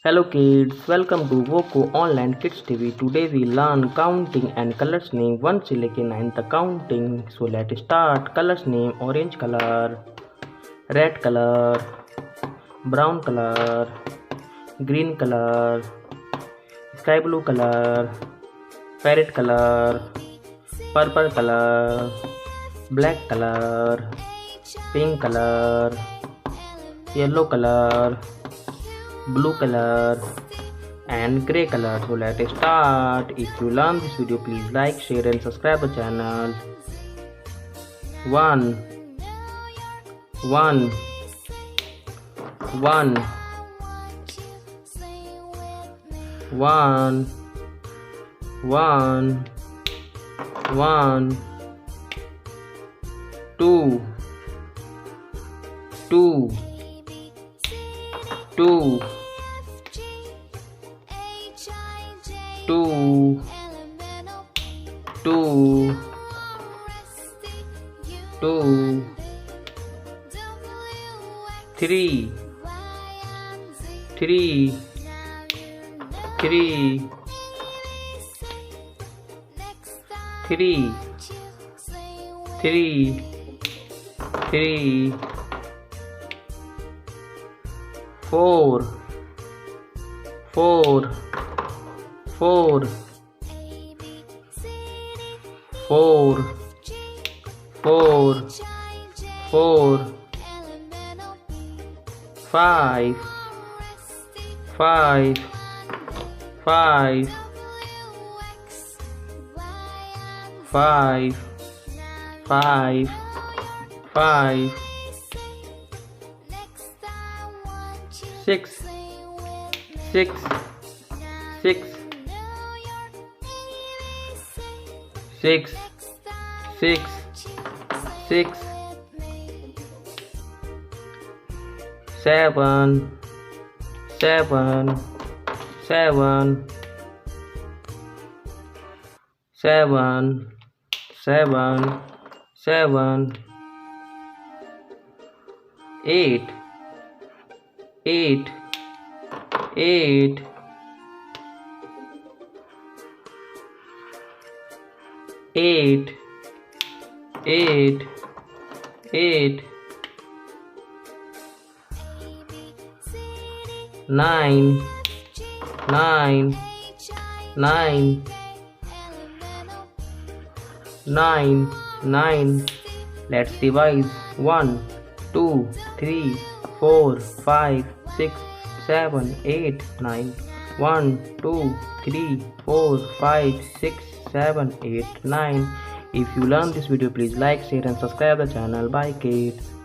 Hello kids, welcome to Woko Online Kids TV. Today we learn counting and colors name 1 से लेके 9 तक counting. So let's start. Colors name orange color, red color, brown color, green color, sky blue color, parrot color, purple color, black color, pink color, yellow color, blue color and gray color. So let's start. If you learn this video, please like, share and subscribe the channel. 1 1 1 1 1 1 2 2 2 2 2 2 3 3 3 3 3 3 4 4 4 4 4 4 5 5 5 5 5 5 6 6 6 6 6 6 7 7 7 7 7 7 8 8 8 8 8 8 9 9 9 9 9 Let's revise. 1 2 3 4 5 6 7 8 9 1 2 3 4 5 6 7 8 9 If you learn this video, please like, share and subscribe the channel. Bye kids.